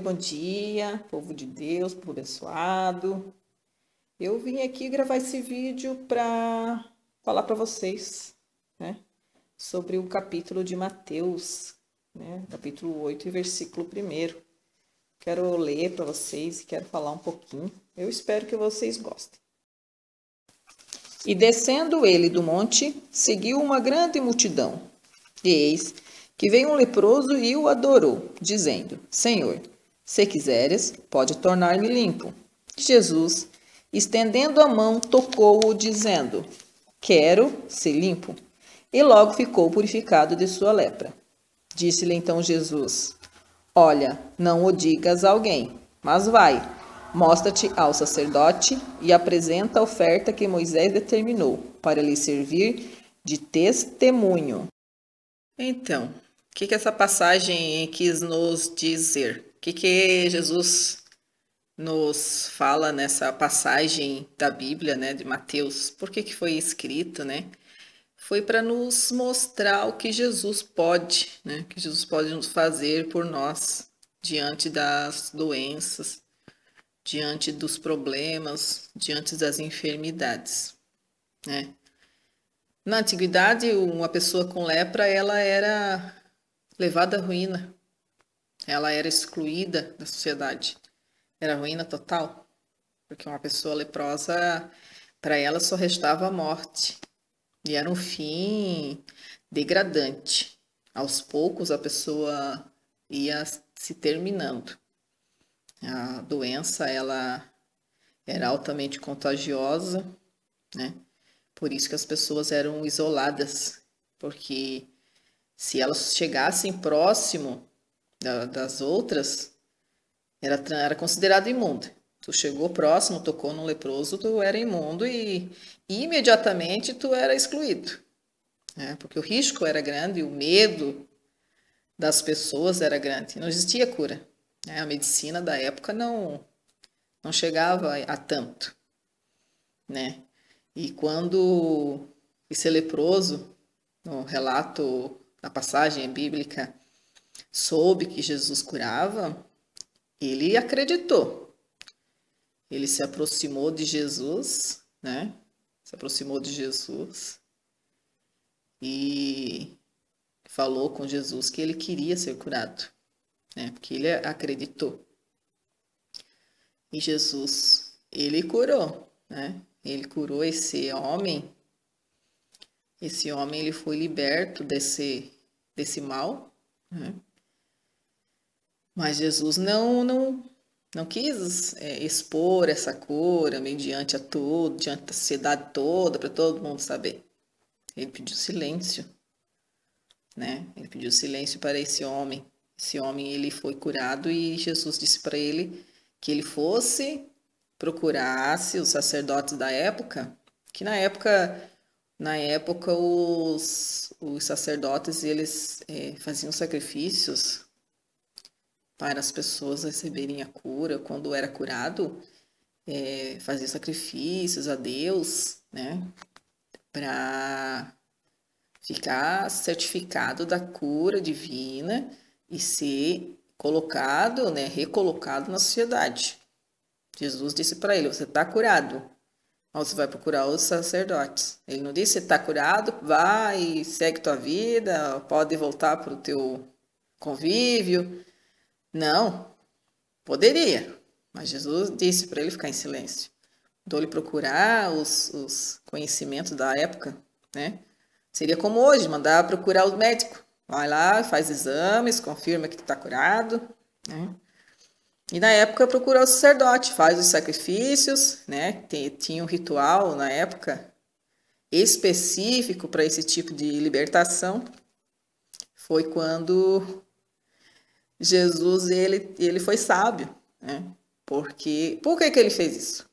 Bom dia, povo de Deus, povo abençoado. Eu vim aqui gravar esse vídeo para falar para vocês, né, sobre o capítulo de Mateus, né, capítulo 8 e versículo 1. Quero ler para vocês e quero falar um pouquinho. Eu espero que vocês gostem. E descendo ele do monte, seguiu uma grande multidão. E eis que veio um leproso e o adorou, dizendo: Senhor, se quiseres, pode tornar-me limpo. Jesus, estendendo a mão, tocou-o, dizendo: Quero ser limpo. E logo ficou purificado de sua lepra. Disse-lhe então Jesus: Olha, não o digas a alguém, mas vai, mostra-te ao sacerdote e apresenta a oferta que Moisés determinou, para lhe servir de testemunho. Então, o que essa passagem quis nos dizer? O que Jesus nos fala nessa passagem da Bíblia, né, de Mateus? Por que foi escrito, né? Foi para nos mostrar o que Jesus pode, né? Que Jesus pode nos fazer por nós diante das doenças, diante dos problemas, diante das enfermidades, né? Na antiguidade, uma pessoa com lepra, ela era levada à ruína. Ela era excluída da sociedade. Era ruína total, porque uma pessoa leprosa, para ela só restava a morte. E era um fim degradante. Aos poucos a pessoa ia se terminando. A doença, ela era altamente contagiosa, né? Por isso que as pessoas eram isoladas, porque se elas chegassem próximo das outras, era considerado imundo. Tu chegou próximo, tocou no leproso, tu era imundo e imediatamente tu era excluído, né? Porque o risco era grande, o medo das pessoas era grande. Não existia cura, né? A medicina da época não chegava a tanto, né? E quando esse leproso, no relato da passagem bíblica, soube que Jesus curava, ele acreditou. Ele se aproximou de Jesus, né? Se aproximou de Jesus e falou com Jesus que ele queria ser curado, né? Porque ele acreditou. E Jesus, ele curou, né? Ele curou esse homem. Esse homem, ele foi liberto desse mal, né? Mas Jesus não quis expor essa cura mediante diante da sociedade toda, para todo mundo saber. Ele pediu silêncio, né? Ele pediu silêncio para esse homem. Esse homem, ele foi curado e Jesus disse para ele que ele procurasse os sacerdotes da época, que na época os sacerdotes, eles faziam sacrifícios para as pessoas receberem a cura. Quando era curado, fazia sacrifícios a Deus, né, para ficar certificado da cura divina e ser colocado, né, recolocado na sociedade. Jesus disse para ele: você está curado, mas você vai procurar os sacerdotes. Ele não disse: você está curado, vai, segue tua vida, pode voltar para o teu convívio. Não, poderia, mas Jesus disse para ele ficar em silêncio. Mandou-lhe procurar os conhecimentos da época, né? Seria como hoje, mandar procurar o médico. Vai lá, faz exames, confirma que tu está curado, né? E na época procura o sacerdote, faz os sacrifícios, né? Tinha um ritual na época específico para esse tipo de libertação. Foi quando Jesus, ele foi sábio, né? Por que ele fez isso?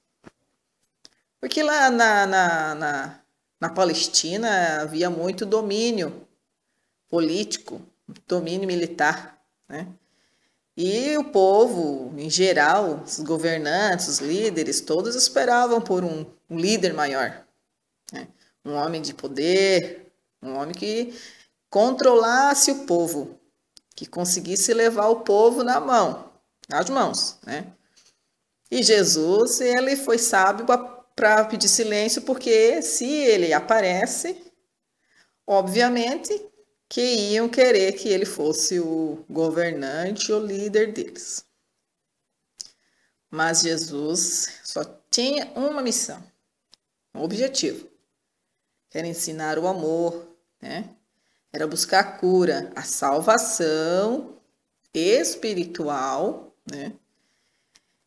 Porque lá na Palestina havia muito domínio político, domínio militar, né? E o povo, em geral, os governantes, os líderes, todos esperavam por um líder maior, né? Um homem de poder, um homem que controlasse o povo, que conseguisse levar o povo na mão, as mãos, né? E Jesus, ele foi sábio para pedir silêncio, porque se ele aparece, obviamente que iam querer que ele fosse o governante, o líder deles. Mas Jesus só tinha uma missão, um objetivo, que era ensinar o amor, né? Era buscar a cura, a salvação espiritual, né,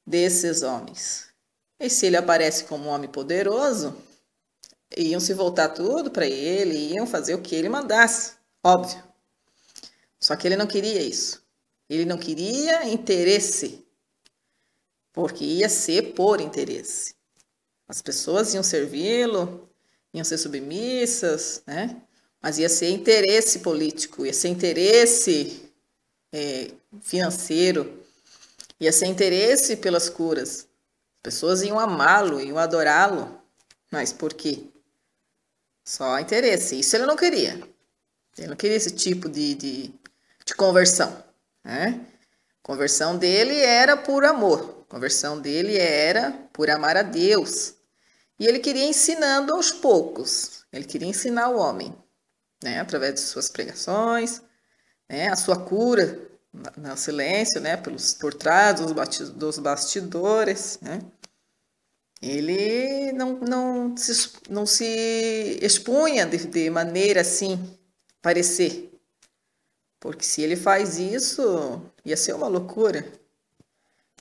desses homens. E se ele aparece como um homem poderoso, iam se voltar tudo para ele, iam fazer o que ele mandasse, óbvio. Só que ele não queria isso. Ele não queria interesse, porque ia ser por interesse. As pessoas iam servi-lo, iam ser submissas, né? Mas ia ser interesse político, ia ser interesse financeiro, ia ser interesse pelas curas. As pessoas iam amá-lo, iam adorá-lo. Mas por quê? Só interesse. Isso ele não queria. Ele não queria esse tipo de conversão, né? Conversão dele era por amor. Conversão dele era por amar a Deus. E ele queria ensinando aos poucos. Ele queria ensinar o homem, né? Através de suas pregações, né? A sua cura no silêncio, né? Por trás dos bastidores, né? Ele não se expunha de maneira assim, parecer. Porque se ele faz isso, ia ser uma loucura.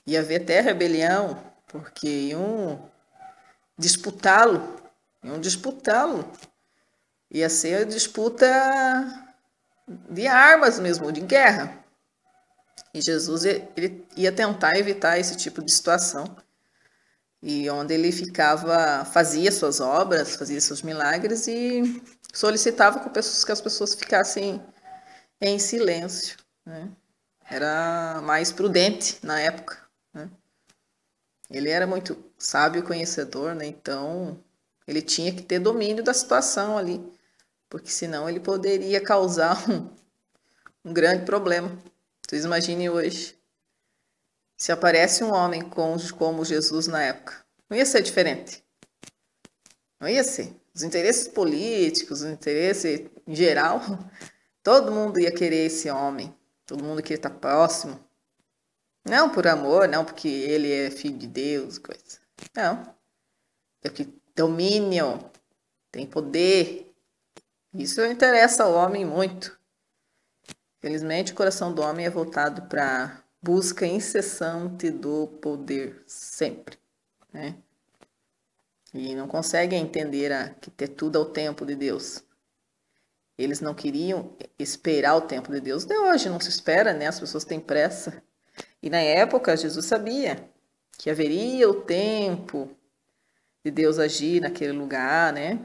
Ia haver até rebelião, porque disputá-lo. Iam disputá-lo. Ia ser disputa de armas mesmo, de guerra. E Jesus ele ia tentar evitar esse tipo de situação. E onde ele fazia suas obras, fazia seus milagres e solicitava que as pessoas ficassem em silêncio, né? Era mais prudente na época, né? Ele era muito sábio e conhecedor, né? Então ele tinha que ter domínio da situação ali, porque senão ele poderia causar um grande problema. Vocês imaginem hoje, se aparece um homem como Jesus na época, não ia ser diferente. Não ia ser. Os interesses políticos, os interesses em geral, todo mundo ia querer esse homem. Todo mundo queria estar próximo. Não por amor, não porque ele é filho de Deus, coisa. Não. É porque domínio, tem poder. Isso interessa ao homem muito. Felizmente, o coração do homem é voltado para busca incessante do poder, sempre, né? E não conseguem entender que ter tudo ao tempo de Deus. Eles não queriam esperar o tempo de Deus. De hoje não se espera, né? As pessoas têm pressa. E na época, Jesus sabia que haveria o tempo de Deus agir naquele lugar, né?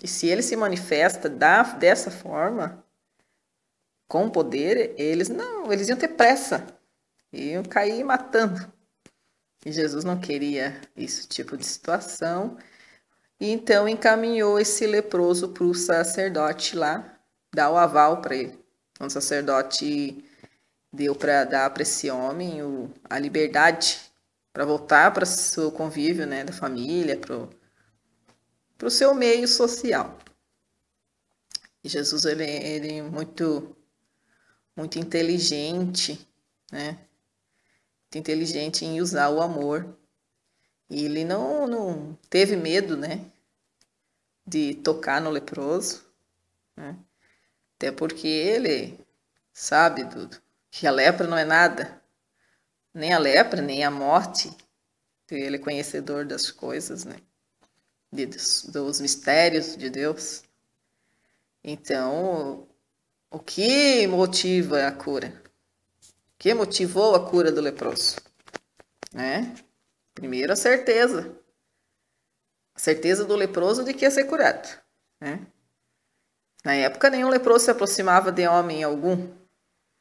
E se ele se manifesta dessa forma, com poder, eles iam ter pressa. Iam cair matando. E Jesus não queria esse tipo de situação. E então encaminhou esse leproso para o sacerdote lá, dar o aval para ele. O sacerdote deu para dar para esse homem a liberdade para voltar para o seu convívio, né, da família, para o seu meio social. E Jesus ele é muito inteligente, né? Muito inteligente em usar o amor. E ele não teve medo, né, de tocar no leproso, né? Até porque ele sabe que a lepra não é nada. Nem a lepra, nem a morte. Ele é conhecedor das coisas, né? Dos mistérios de Deus. Então, o que motiva a cura? O que motivou a cura do leproso? Né? Primeiro, a certeza. A certeza do leproso de que ia ser curado. Né? Na época, nenhum leproso se aproximava de homem algum.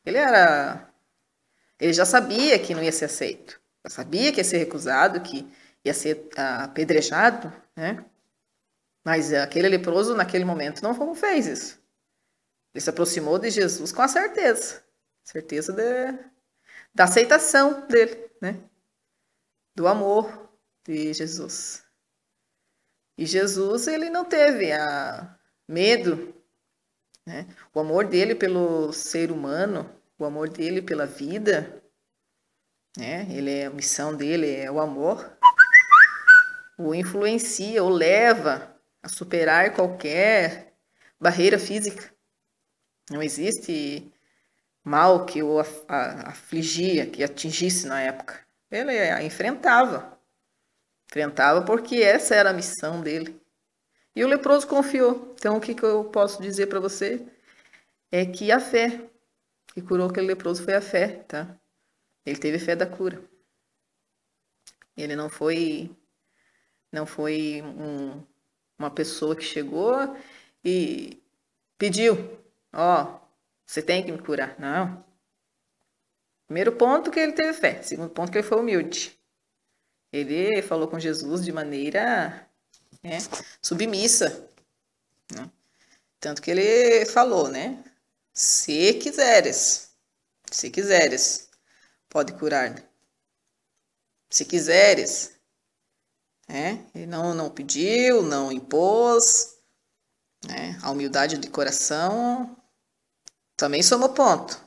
Ele já sabia que não ia ser aceito. Já sabia que ia ser recusado, que ia ser apedrejado, né? Mas aquele leproso, naquele momento, não fez isso. Ele se aproximou de Jesus com a certeza da aceitação dele, né? Do amor de Jesus. E Jesus, ele não teve medo, né? O amor dele pelo ser humano, o amor dele pela vida, né? A missão dele é o amor, o influencia, o leva a superar qualquer barreira física. Não existe mal que o afligia, que atingisse na época. Ele a enfrentava porque essa era a missão dele. E o leproso confiou. Então, o que eu posso dizer para você é que a fé que curou aquele leproso foi a fé, tá? Ele teve fé da cura. Ele não foi uma pessoa que chegou e pediu, você tem que me curar. Não. Primeiro ponto que ele teve fé. Segundo ponto que ele foi humilde. Ele falou com Jesus de maneira submissa. Né? Tanto que ele falou, né? Se quiseres, pode curar. Se quiseres. Ele não pediu, não impôs. Né? A humildade de coração também soma ponto.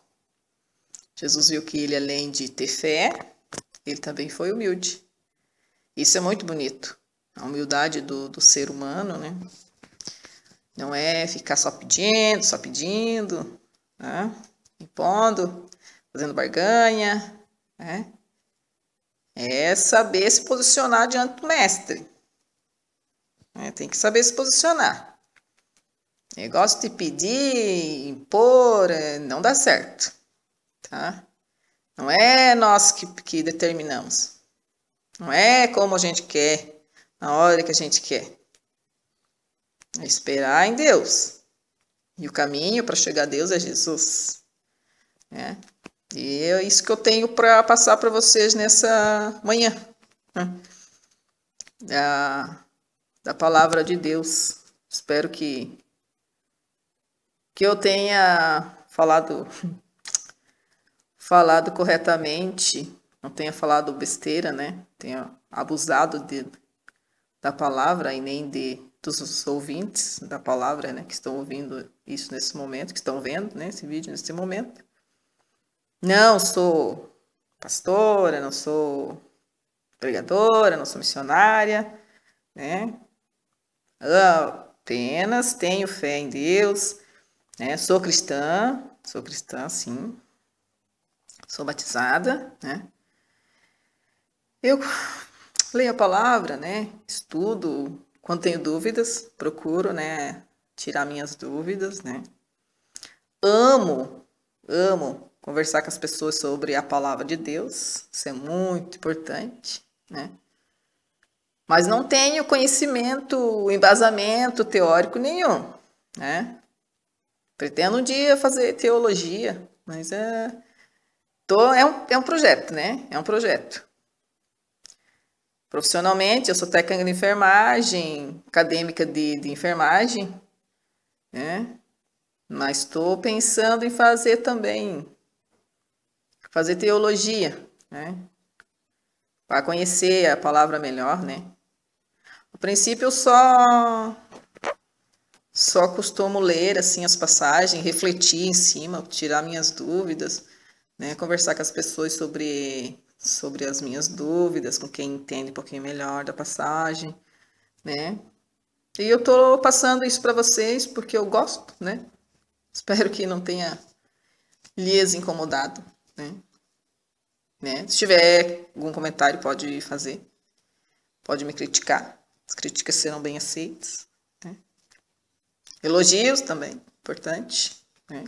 Jesus viu que ele, além de ter fé, ele também foi humilde. Isso é muito bonito. A humildade do ser humano, né? Não é ficar só pedindo, né? Impondo, fazendo barganha, né? É saber se posicionar diante do mestre. Tem que saber se posicionar. Negócio de pedir, impor, não dá certo. Tá? Não é nós que determinamos. Não é como a gente quer, na hora que a gente quer. É esperar em Deus. E o caminho para chegar a Deus é Jesus. Né? E é isso que eu tenho para passar para vocês nessa manhã. Né? Da palavra de Deus. Espero que eu tenha falado corretamente, não tenha falado besteira, né? Tenha abusado da palavra e nem dos ouvintes da palavra, né? Que estão ouvindo isso nesse momento, que estão vendo, né? Esse vídeo nesse momento. Não sou pastora, não sou pregadora, não sou missionária, né? Apenas tenho fé em Deus, né? Sou cristã, sim. Sou batizada, né? Eu leio a palavra, né? Estudo, quando tenho dúvidas, procuro, né? Tirar minhas dúvidas, né? Amo conversar com as pessoas sobre a palavra de Deus, isso é muito importante, né? Mas não tenho conhecimento, embasamento teórico nenhum, né? Pretendo um dia fazer teologia, mas é um projeto, né? É um projeto. Profissionalmente, eu sou técnica de enfermagem, acadêmica de enfermagem, né? Mas estou pensando em fazer teologia, né? Para conhecer a palavra melhor, né? A princípio, eu só costumo ler assim as passagens, refletir em cima, tirar minhas dúvidas, né? Conversar com as pessoas sobre as minhas dúvidas, com quem entende um pouquinho melhor da passagem, né? E eu tô passando isso para vocês porque eu gosto, né? Espero que não tenha lhes incomodado, né? Se tiver algum comentário, pode fazer. Pode me criticar. As críticas serão bem aceitas. Né? Elogios também, importante. Né?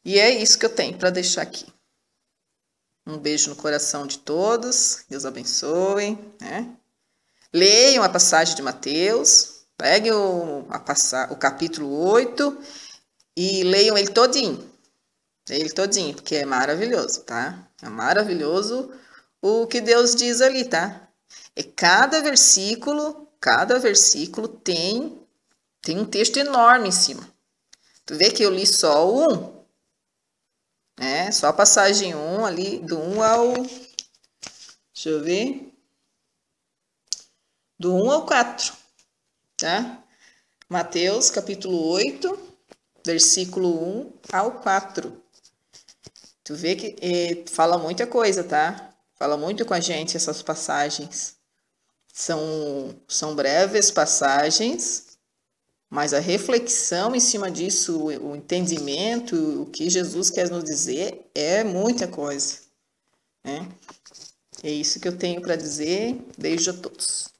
E é isso que eu tenho para deixar aqui. Um beijo no coração de todos. Deus abençoe. Né? Leiam a passagem de Mateus. Peguem o capítulo 8 e leiam ele todinho. Porque é maravilhoso, tá? É maravilhoso o que Deus diz ali, tá? E cada versículo tem um texto enorme em cima. Tu vê que eu li só um, né? Só a passagem 1 ali, do 1 ao... Deixa eu ver. Do 1 ao 4, tá? Mateus, capítulo 8, versículo 1 ao 4. Tu vê que fala muita coisa, tá? Fala muito com a gente essas passagens. São breves passagens, mas a reflexão em cima disso, o entendimento, o que Jesus quer nos dizer, é muita coisa, né? É isso que eu tenho para dizer. Beijo a todos.